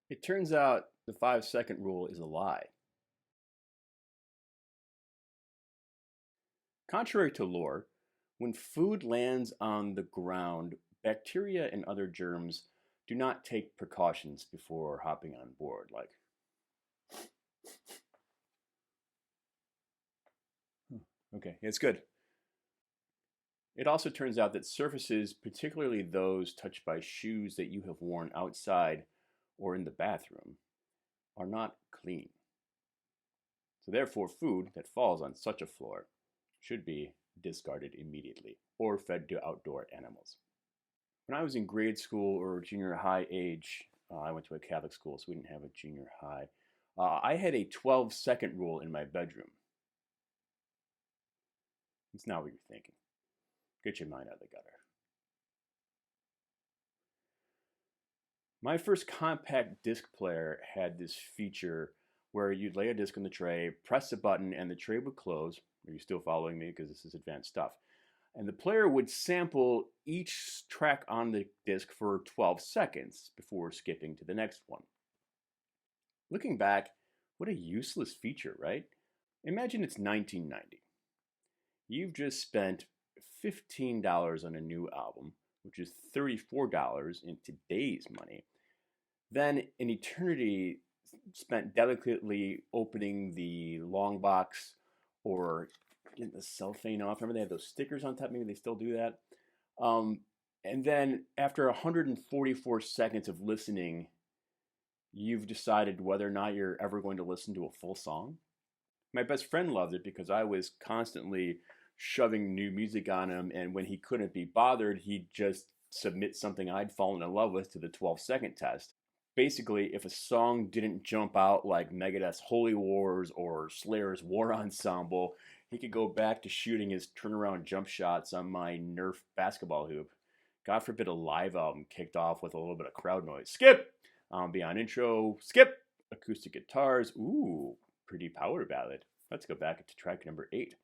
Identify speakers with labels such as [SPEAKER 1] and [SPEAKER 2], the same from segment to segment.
[SPEAKER 1] It turns out the 5-second rule is a lie. Contrary to lore, when food lands on the ground, bacteria and other germs do not take precautions before hopping on board. Like, okay, it's good. It also turns out that surfaces, particularly those touched by shoes that you have worn outside or in the bathroom, are not clean. So therefore, food that falls on such a floor should be discarded immediately or fed to outdoor animals. When I was in grade school or junior high age, I went to a Catholic school, so we didn't have a junior high. I had a 12-second rule in my bedroom. It's not what you're thinking. Get your mind out of the gutter. My first compact disc player had this feature where you'd lay a disc on the tray, press a button, and the tray would close. Are you still following me? Because this is advanced stuff. And the player would sample each track on the disc for 12 seconds before skipping to the next one. Looking back, what a useless feature, right? Imagine it's 1990. You've just spent $15 on a new album, which is $34 in today's money. Then an eternity spent delicately opening the long box or getting the cellophane off. Remember they had those stickers on top? Maybe they still do that. And then after 144 seconds of listening, you've decided whether or not you're ever going to listen to a full song. My best friend loved it because I was constantly shoving new music on him, and when he couldn't be bothered, he'd just submit something I'd fallen in love with to the 12-second test. Basically, if a song didn't jump out like Megadeth's Holy Wars or Slayer's War Ensemble, he could go back to shooting his turnaround jump shots on my Nerf basketball hoop. God forbid a live album kicked off with a little bit of crowd noise. Skip! Beyond intro, skip! Acoustic guitars, ooh, pretty power ballad. Let's go back to track number 8.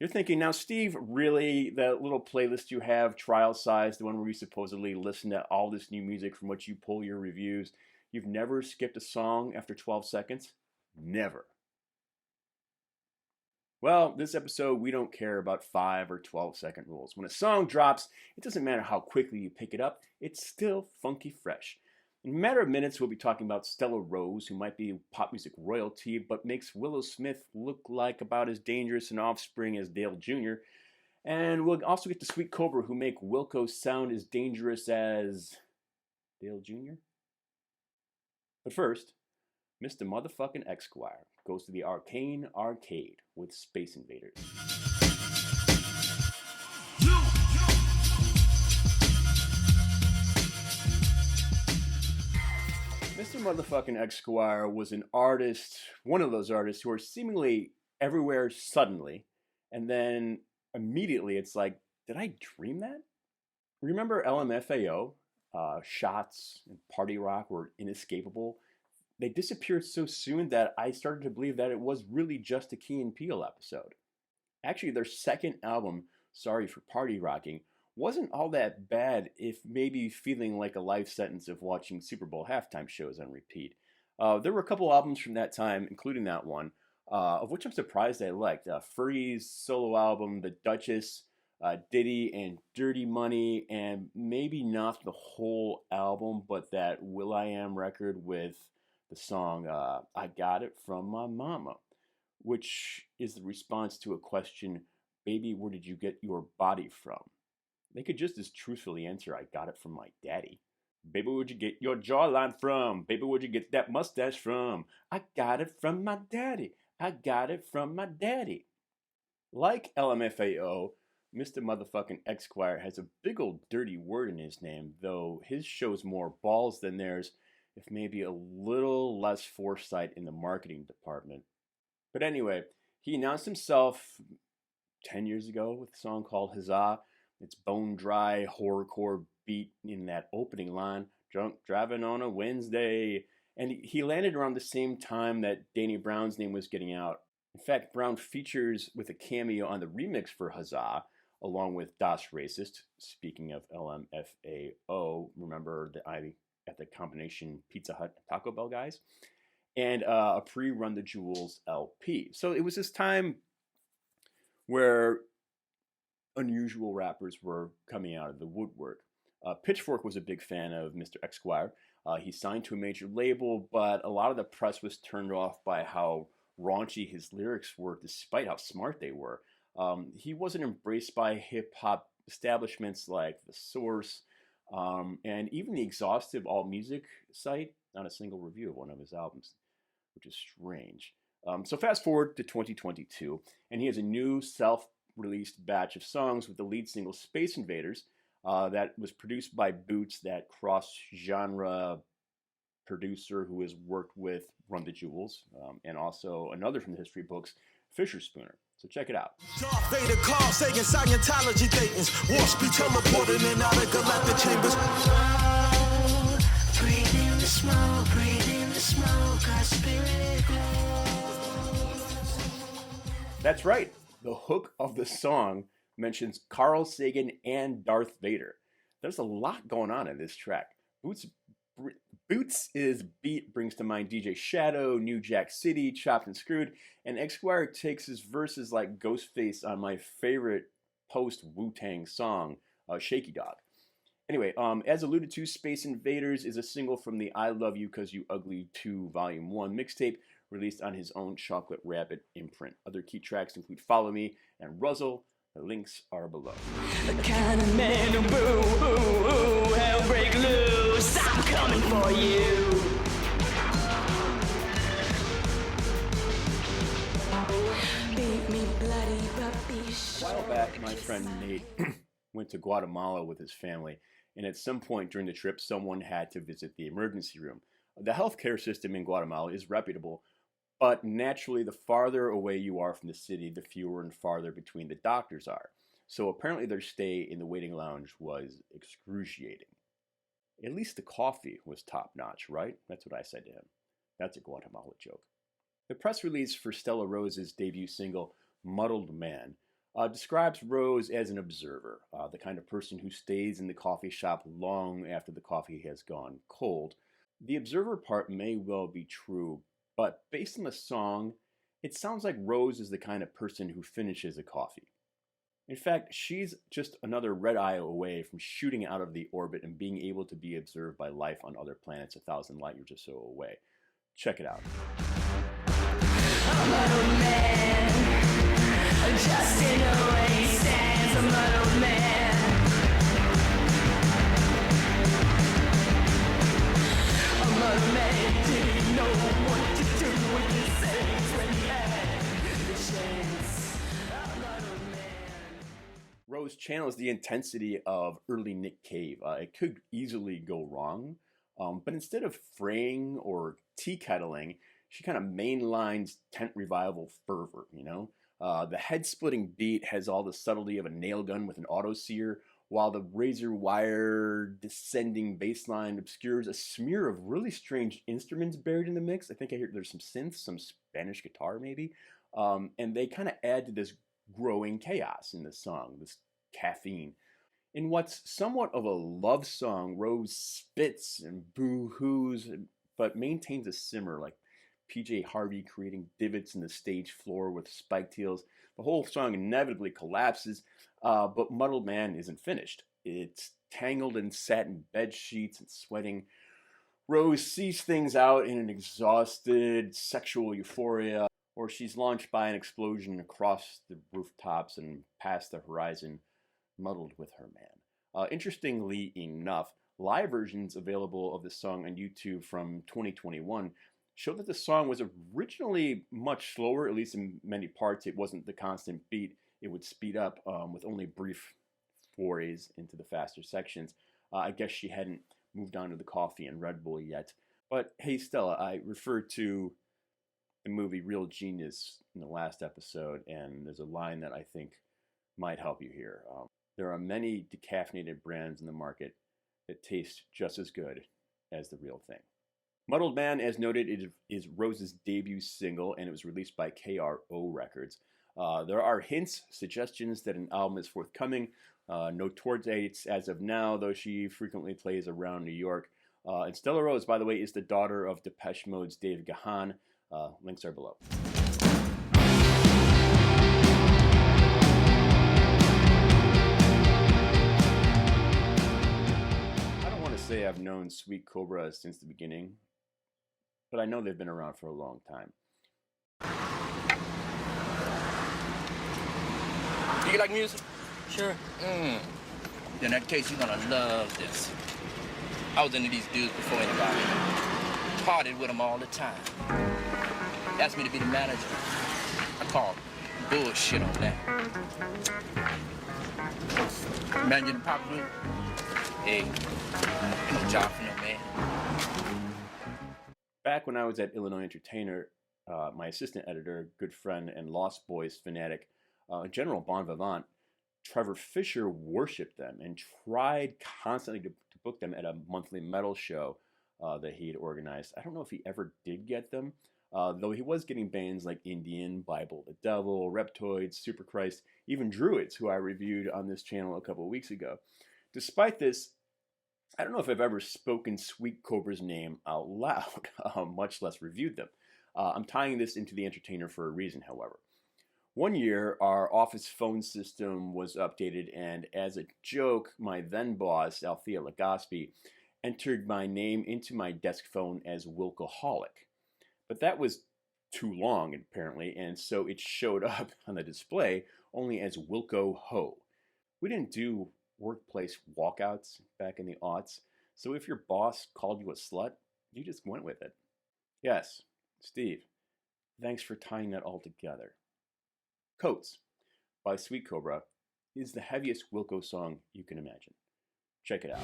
[SPEAKER 1] You're thinking, now, Steve, really, that little playlist you have, trial size, the one where you supposedly listen to all this new music from which you pull your reviews, you've never skipped a song after 12 seconds? Never. Well, this episode, we don't care about 5 or 12-second rules. When a song drops, it doesn't matter how quickly you pick it up, it's still funky fresh. In a matter of minutes, we'll be talking about Stella Rose, who might be pop music royalty, but makes Willow Smith look like about as dangerous an offspring as Dale Jr. And we'll also get to Sweet Cobra, who make Wilco sound as dangerous as Dale Jr. But first, Mr. Muthafuckin eXquire goes to the arcane arcade with Space Invaders. Mr. Muthafuckin eXquire was an artist, one of those artists who are seemingly everywhere suddenly, and then immediately it's like, did I dream that? Remember LMFAO? Shots and Party Rock were inescapable. They disappeared so soon that I started to believe that it was really just a Key and Peele episode. Actually, their second album, Sorry for Party Rocking, wasn't all that bad if maybe feeling like a life sentence of watching Super Bowl halftime shows on repeat. There were a couple albums from that time, including that one, of which I'm surprised I liked. Furry's solo album, The Duchess, Diddy and Dirty Money, and maybe not the whole album, but that will.i.am record with the song I Got It From My Mama, which is the response to a question, baby, where did you get your body from? They could just as truthfully answer, I got it from my daddy. Baby, where'd you get your jawline from? Baby, where'd you get that mustache from? I got it from my daddy. I got it from my daddy. Like LMFAO, Mr. Muthafuckin eXquire has a big old dirty word in his name, though his shows more balls than theirs, if maybe a little less foresight in the marketing department. But anyway, he announced himself 10 years ago with a song called Huzzah. It's bone dry horrorcore beat in that opening line, drunk driving on a Wednesday. And he landed around the same time that Danny Brown's name was getting out. In fact, Brown features with a cameo on the remix for Huzzah, along with Das Racist. Speaking of LMFAO, remember that I at the combination Pizza Hut and Taco Bell guys, and a pre-Run the Jewels LP. So it was this time where unusual rappers were coming out of the woodwork. Pitchfork was a big fan of Mr. eXquire. He signed to a major label, but a lot of the press was turned off by how raunchy his lyrics were, despite how smart they were. He wasn't embraced by hip-hop establishments like The Source, and even the exhaustive AllMusic site, not a single review of one of his albums, which is strange. So fast forward to 2022, and he has a new self-released batch of songs with the lead single Space Invaders that was produced by Boots, that cross-genre producer who has worked with Run the Jewels, and also another from the history books, Fisher Spooner. So check it out.
[SPEAKER 2] Darth Vader call saying Scientology datings. Wasp be teleporting in out of galactic chambers. Breathe in the smoke, our spirit grows.
[SPEAKER 1] That's right. The hook of the song mentions Carl Sagan and Darth Vader. There's a lot going on in this track. Boots' beat brings to mind DJ Shadow, New Jack City, Chopped and Screwed, and eXquire takes his verses like Ghostface on my favorite post-Wu-Tang song, Shaky Dog. Anyway, as alluded to, Space Invaders is a single from the I Love You 'Cause You Ugly 2 Volume 1 mixtape released on his own Chocolate Rabbit imprint. Other key tracks include Follow Me and Ruzzle. The links are below.
[SPEAKER 3] The kind of man who boo, hell break loose, I'm coming for you. Beat me bloody, rubbish.
[SPEAKER 1] A while back, my friend Nate went to Guatemala with his family, and at some point during the trip, someone had to visit the emergency room. The healthcare system in Guatemala is reputable, but naturally, the farther away you are from the city, the fewer and farther between the doctors are. So apparently their stay in the waiting lounge was excruciating. At least the coffee was top-notch, right? That's what I said to him. That's a Guatemala joke. The press release for Stella Rose's debut single, Muddled Man, describes Rose as an observer, the kind of person who stays in the coffee shop long after the coffee has gone cold. The observer part may well be true, but based on the song, it sounds like Rose is the kind of person who finishes a coffee. In fact, she's just another red eye away from shooting out of the orbit and being able to be observed by life on other planets 1,000 light years or so away. Check it out.
[SPEAKER 3] A muddled man, just in a way stands a muddled man. A muddled man didn't know what to do with his savings when he had the chance. A muddled man.
[SPEAKER 1] Rose channels the intensity of early Nick Cave. It could easily go wrong, but instead of fraying or tea kettling, she kind of mainlines tent revival fervor, you know? The head-splitting beat has all the subtlety of a nail gun with an auto-sear, while the razor wire descending bass line obscures a smear of really strange instruments buried in the mix. I think I hear there's some synths, some Spanish guitar maybe, and they kind of add to this growing chaos in the song, this caffeine. In what's somewhat of a love song, Rose spits and boo-hoos, but maintains a simmer, like PJ Harvey creating divots in the stage floor with spiked heels. The whole song inevitably collapses, but Muddled Man isn't finished. It's tangled in satin bed sheets and sweating. Rose sees things out in an exhausted sexual euphoria, or she's launched by an explosion across the rooftops and past the horizon, muddled with her man. Interestingly enough, live versions available of the song on YouTube from 2021 show that the song was originally much slower, at least in many parts. It wasn't the constant beat. It would speed up with only brief forays into the faster sections. I guess she hadn't moved on to the coffee and Red Bull yet. But hey, Stella, I referred to the movie Real Genius in the last episode, and there's a line that I think might help you here. There are many decaffeinated brands in the market that taste just as good as the real thing. Muddled Man, as noted, is Rose's debut single, and it was released by KRO Records. There are hints, suggestions that an album is forthcoming. No tour dates as of now, though she frequently plays around New York. And Stella Rose, by the way, is the daughter of Depeche Mode's Dave Gahan. Links are below. I don't want to say I've known Sweet Cobra since the beginning, but I know they've been around for a long time.
[SPEAKER 4] You like music? Sure. In that case, you're gonna love this. I was into these dudes before anybody. Partied with them all the time. Asked me to be the manager. I called bullshit on that. Managing the pop group? Hey, no job for no man.
[SPEAKER 1] Back when I was at Illinois Entertainer, my assistant editor, good friend, and Lost Boys fanatic, General Bon Vivant, Trevor Fisher worshipped them and tried constantly to book them at a monthly metal show that he had organized. I don't know if he ever did get them, though he was getting bands like Indian, Bible the Devil, Reptoids, Superchrist, even Druids, who I reviewed on this channel a couple of weeks ago. Despite this, I don't know if I've ever spoken Sweet Cobra's name out loud, much less reviewed them. I'm tying this into the Entertainer for a reason, however. One year, our office phone system was updated, and as a joke, my then boss, Althea Legaspi, entered my name into my desk phone as Wilcoholic. But that was too long, apparently, and so it showed up on the display only as Wilco Ho. We didn't do workplace walkouts back in the aughts, so if your boss called you a slut, you just went with it. Yes, Steve, thanks for tying that all together. Coats by Sweet Cobra is the heaviest Wilco song you can imagine. Check it out.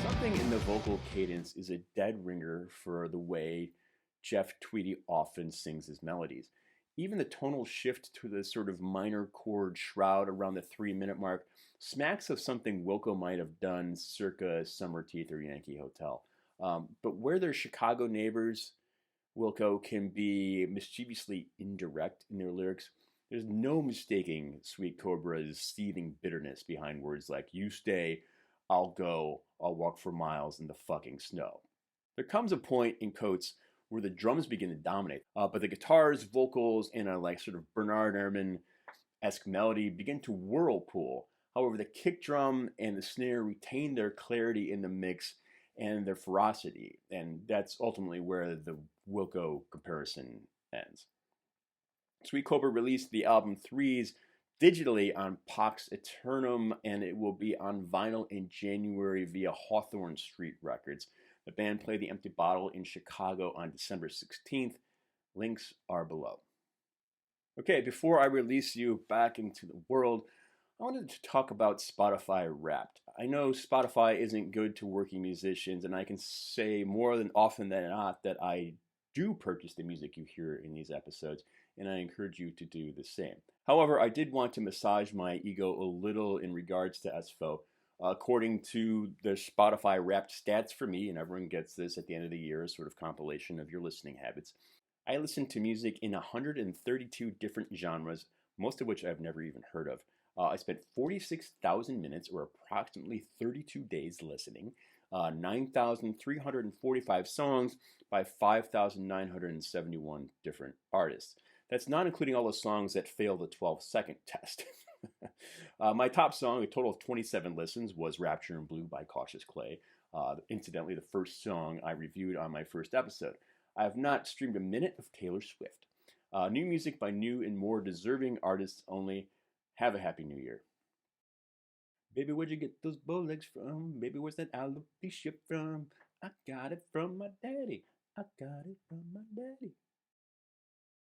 [SPEAKER 1] Something in the vocal cadence is a dead ringer for the way Jeff Tweedy often sings his melodies. Even the tonal shift to the sort of minor chord shroud around the 3-minute mark smacks of something Wilco might have done circa Summer Teeth or Yankee Hotel. But where their Chicago neighbors, Wilco can be mischievously indirect in their lyrics, there's no mistaking Sweet Cobra's seething bitterness behind words like, "You stay, I'll go, I'll walk for miles in the fucking snow." There comes a point in Coats where the drums begin to dominate, but the guitars, vocals, and a like sort of Bernard Herrmann-esque melody begin to whirlpool. However, the kick drum and the snare retain their clarity in the mix and their ferocity, and that's ultimately where the Wilco comparison ends. Sweet Cobra released the album Threes digitally on Pax Eternum, and it will be on vinyl in January via Hawthorne Street Records. The band played the Empty Bottle in Chicago on December 16th. Links are below. Okay, before I release you back into the world, I wanted to talk about Spotify Wrapped. I know Spotify isn't good to working musicians, and I can say more than often than not that I do purchase the music you hear in these episodes, and I encourage you to do the same. However, I did want to massage my ego a little in regards to Ess-Fo. According to the Spotify Wrapped stats for me, and everyone gets this at the end of the year, a sort of compilation of your listening habits, I listen to music in 132 different genres, most of which I've never even heard of. I spent 46,000 minutes, or approximately 32 days listening, 9,345 songs by 5,971 different artists. That's not including all the songs that fail the 12-second test. My top song, a total of 27 listens, was Rapture in Blue by Cautious Clay. Incidentally, the first song I reviewed on my first episode. I have not streamed a minute of Taylor Swift. New music by new and more deserving artists only. Have a happy new year. Baby, where'd you get those bow legs from? Baby, where's that alopecia from? I got it from my daddy. I got it from my daddy.